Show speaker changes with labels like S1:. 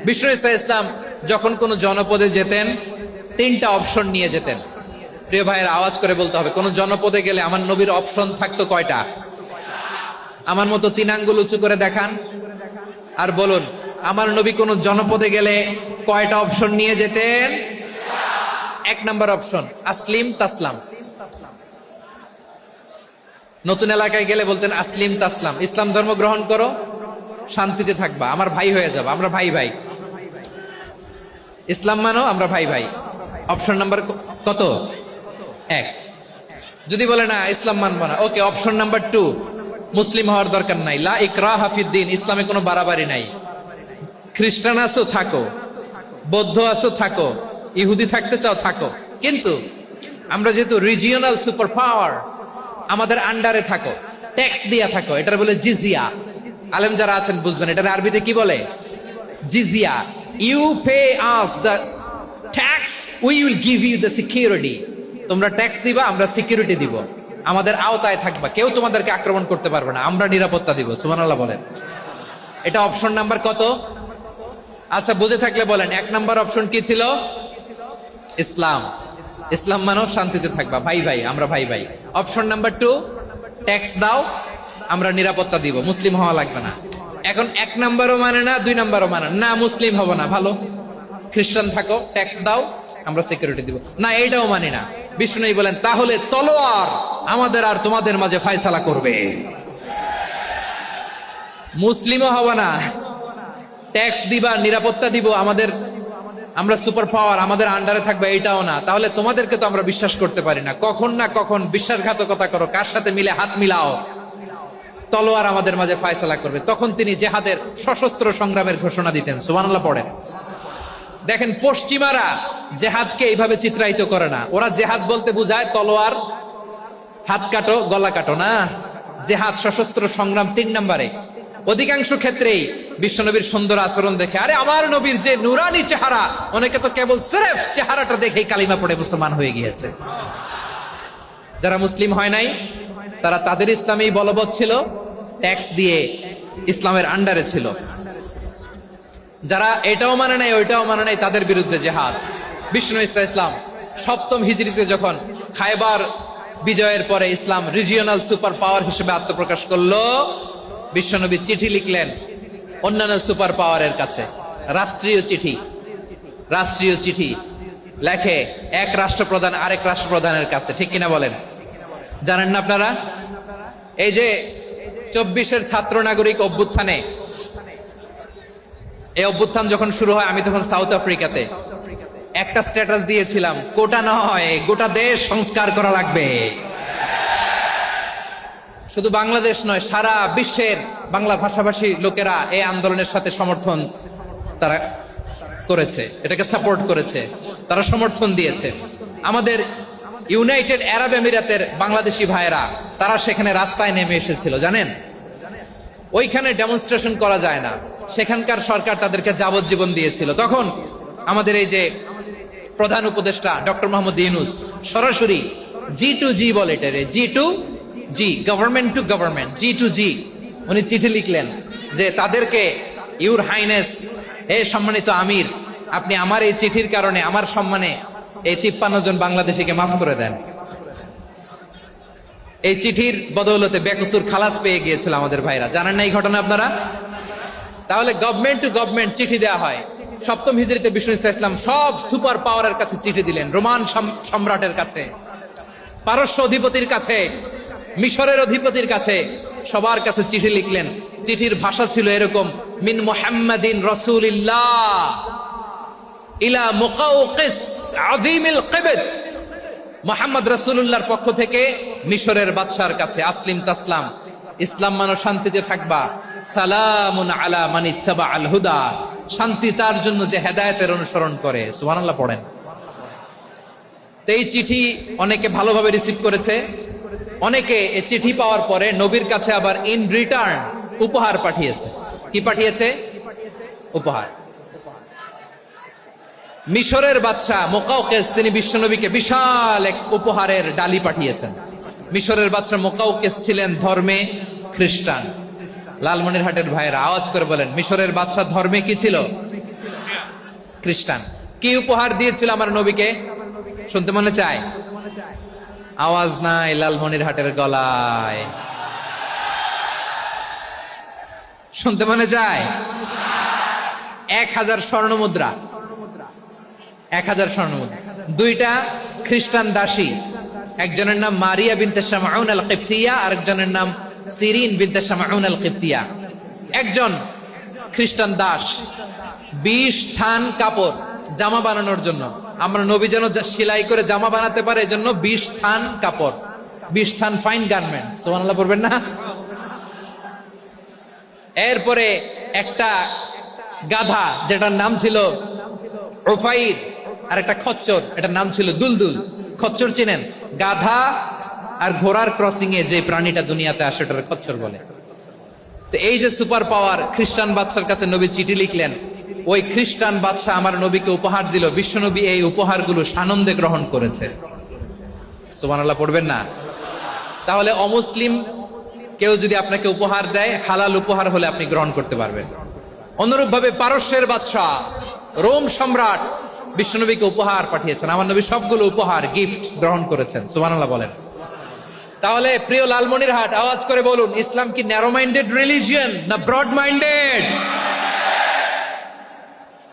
S1: বিষ্ণু ইসলাম যখন কোন জনপদে যেতেন তিনটা অপশন নিয়ে যেতেন। প্রিয় ভাইয়ের আওয়াজ করে বলতে হবে, কোন জনপদে গেলে আমার নবীর অপশন থাকতো কয়টা? আমার মতো 3 আঙ্গুল উঁচু করে দেখান আর বলুন, আমার নবী কোন জনপদে গেলে কয়টা অপশন নিয়ে যেতেন? 1 নাম্বার অপশন আসলিম তাসলাম। নতুন এলাকায় গেলে বলতেন আসলিম তাসলাম, ইসলাম ধর্ম গ্রহণ করো, শান্তিতে থাকবা, আমার ভাই হয়ে যাবা, আমরা ভাই ভাই। ইসলাম মানো, আমরা ভাই ভাই। অপশন নাম্বার কত? 1। যদি বলে না ইসলাম মানবো না, ওকে, অপশন নাম্বার 2, মুসলিম হওয়ার দরকার নাই, লা ইকরাহা ফিদ্দিন, ইসলামে কোনো বাড়াবাড়ি নাই। খ্রিস্টান আছো থাকো, বৌদ্ধ আছো থাকো, ইহুদি থাকতে চাও থাকো, কিন্তু আমরা যেহেতু রিজিওনাল সুপার পাওয়ার, আমাদের আন্ডারে থাকো, ট্যাক্স দিয়া থাকো, এটার বলে জিজিয়া। আলেম যারা আছেন বুঝবেন এটার আরবিতে কি বলে, জিজিয়া। You pay us the tax, we will give you the security. তোমরা ট্যাক্স দিবা, আমরা সিকিউরিটি দিব, আমাদের আওতায় থাকবা, কেউ তোমাদেরকে আক্রমণ করতে পারবে না, আমরা নিরাপত্তা দিব। সুবহানাল্লাহ বলেন। এটা অপশন নাম্বার কত? আচ্ছা, বুঝে থাকলে বলেন 1 নাম্বার অপশন কি ছিল? ইসলাম। ইসলাম মানো, শান্তিতে থাকবা, ভাই ভাই, আমরা ভাই ভাই। অপশন নাম্বার 2, ট্যাক্স দাও, আমরা নিরাপত্তা দিব, মুসলিম হওয়া লাগবে না। এখন 1 নাম্বারও মানে না, 2 নাম্বারও মানে না, মুসলিম হবো না, ভালো, খ্রিস্টান থাকো, ট্যাক্স দাও, আমরা সিকিউরিটি দিব না, এইটাও মানি না। বিষ্ণু বলেন তাহলে তলোয়ার আমাদের আর তোমাদের মাঝে ফয়সালা করবে। মুসলিমও হবো না, ট্যাক্স দিবা, নিরাপত্তা দিব, আমরা সুপার পাওয়ার, আমাদের আন্ডারে থাকবে, এইটাও না। তাহলে তোমাদেরকে তো আমরা বিশ্বাস করতে পারি না, কখন না কখন বিশ্বাসঘাতকতা করো, কার সাথে মিলে হাত মিলাও, তলোয়ার আমাদের মাঝে ফয়সালা করবে। তখন তিনি জেহাদের সশস্ত্র সংগ্রামের ঘোষণা দিতেন। সুবহানাল্লাহ পড়েন। দেখেন, পশ্চিমারা জেহাদকে এইভাবে চিত্রায়িত করে না। ওরা জেহাদ বলতে বুঝায় তলোয়ার, হাত কাটো, গলা কাটো, না, জেহাদ সশস্ত্র সংগ্রাম 3 নম্বরে। অধিকাংশ ক্ষেত্রেই বিশ্বনবীর সুন্দর আচরণ দেখে, আরে আমার নবীর যে নুরানি চেহারা, অনেকে তো কেবল সিরেফ চেহারাটা দেখেই কালিমা পড়ে মুসলমান হয়ে গিয়েছে। যারা মুসলিম হয় নাই তারা তাদের ইসলামেই বলবৎ ছিল, ট্যাক্স দিয়ে ইসলামের আন্ডারে ছিল। যারা এটাও মানে নাই ওইটাও মানে নাই, তাদের বিরুদ্ধে জেহাদ। বিষ্ণু ইসলাম 7ম হিজরিতে যখন খায়বার বিজয়ের পরে ইসলাম রিজিওনাল সুপার পাওয়ার হিসেবে আত্মপ্রকাশ করলো, বিশ্বনবী চিঠি লিখলেন অন্যান্য সুপার পাওয়ারের কাছে, রাষ্ট্রীয় চিঠি লেখে এক রাষ্ট্রপ্রধান আরেক রাষ্ট্রপ্রধানের কাছে। ঠিক কিনা বলেন? জানেন না আপনারা? এই যে 24-এর ছাত্র নাগরিক অভ্যুত্থানে, এই অভ্যুত্থান যখন শুরু হয়, আমি তখন সাউথ আফ্রিকাতে, একটা স্ট্যাটাস দিয়েছিলাম, কোটা নয় গোটা দেশ সংস্কার করা লাগবে। শুধু বাংলাদেশ নয়, সারা বিশ্বের বাংলা ভাষাভাষী লোকেরা এই আন্দোলনের সাথে সমর্থন তারা করেছে, এটাকে সাপোর্ট করেছে, তারা সমর্থন দিয়েছে। আমাদের ইউনাইটেড আরব আমিরাতের বাংলাদেশি ভাইয়েরা, তারা সেখানে রাস্তায় নেমে এসেছিল, জানেন? ওইখানে ডেমনস্ট্রেশন করা যায় না, সেখানকার সরকার তাদেরকে যাবজ্জীবন দিয়েছিল। তখন আমাদের এই যে প্রধান উপদেষ্টা ডক্টর মোহাম্মদ ইউনূস সরাসরি G2G বলে, এটারে G2G, government to government, G2G, উনি চিঠি লিখলেন যে তাদেরকে, ইউর হাইনেস, হে সম্মানিত আমির, আপনি আমার এই চিঠির কারণে আমার সম্মানে এই 53 জন বাংলাদেশিকে মাফ করে দেন। এই চিঠির বদৌলতে বেকসুর খালাস পেয়ে গিয়েছিল আমাদের ভাইরা। জানেন না এই ঘটনা আপনারা? তাহলে গভর্নমেন্ট টু গভর্নমেন্ট চিঠি দেওয়া হয়। 7ম হিজরিতে বিষ্ণু ইসলাম সব সুপার পাওয়ারের কাছে চিঠি দিলেন, রোমান সম্রাটের কাছে, পারস্য অধিপতির কাছে, মিশরের অধিপতির কাছে, সবার কাছে চিঠি লিখলেন। চিঠির ভাষা ছিল এরকম, মিন মুহাম্মাদিন রাসূলিল্লাহ ইলা মুকাওকিস আযীমিল কিবত, মুহাম্মদ রাসূলুল্লাহর পক্ষ থেকে মিশরের বাদশার কাছে, আসলিম তাসলাম, ইসলাম মানো, শান্তিতে থাকবা, সালামুন আলা মান ইত্তাবা আল হুদা, শান্তি তার জন্য যে হেদায়েতের অনুসরণ করে। সুবহানাল্লাহ পড়েন। তো এই চিঠি অনেকে ভালোভাবে রিসিভ করেছে, অনেকে এই চিঠি পাওয়ার পরে নবীর কাছে আবার ইন রিটার্ন উপহার পাঠিয়েছে। কি পাঠিয়েছে? উপহার। মিশরের বাদশা মুকাওকিস, তিনি বিশ্বনবীকে বিশাল এক উপহারের ডালি পাঠিয়েছেন। মিশরের বাদশা মুকাওকিস ছিলেন ধর্মে খ্রিস্টান। লালমনিরহাটের ভাইয়েরা আওয়াজ করে বলেন, মিশরের বাদশা ধর্মে কি ছিল? খ্রিস্টান। কি উপহার দিয়েছিল আমার নবীকে? শুনতে মনে চায়? আওয়াজ নাই লালমনিরহাটের গলায়। শুনতে মনে চায়? 1000 স্বর্ণ মুদ্রা। 1000 স্বর্ণ মুদ্রা। 2টা খ্রিস্টান দাসী, একজনের নাম মারিয়া বিনতে শামাউন আল কিবতিয়া, আরেকজনের নাম সিরিন বিনতে শামাউন আল কিবতিয়া। একজন খ্রিস্টান দাস 20 থান কাপড় জামা বানানোর জন্য, আমরা নবী যেন সেলাই করে জামা বানাতে পারে এজন্য 20 থান কাপড়, 20 থান ফাইন গার্মেন্ট। সুবহানাল্লাহ পড়বেন না? এরপরে একটা গাধা যেটার নাম ছিল উফাইর, আর একটা খচ্চর, এটার নাম ছিল দুলদুল। খচ্চর চিনেন? গাধা আর ঘোড়ার ক্রসিং এ যে প্রাণীটা দুনিয়াতে আসে ওটার খচ্চর বলে। তো এই যে সুপার পাওয়ার, খ্রিস্টান বাদশার কাছে নবী চিঠি লিখলেন, ওই খ্রিস্টান বাদশা আমার নবীকে উপহার দিল, বিশ্বনবী এই উপহারগুলো সানন্দে গ্রহণ করেছে। সুবহানাল্লাহ পড়বেন না? তাহলে অমুসলিম কেউ যদি আপনাকে উপহার দেয়, হালাল উপহার হলে আপনি গ্রহণ করতে পারবেন। অনুরূপ ভাবে পারস্যের বাদশাহ, রোম সম্রাট বিশ্বনবীকে উপহার পাঠিয়েছেন, আমার নবী সবগুলো উপহার গিফট গ্রহণ করেছেন। সুবহানাল্লাহ বলেন। তাহলে প্রিয় লালমনিরহাট, আওয়াজ করে বলুন, ইসলাম কি ন্যারো মাইন্ডেড রিলিজিয়ন না ব্রড মাইন্ডেড?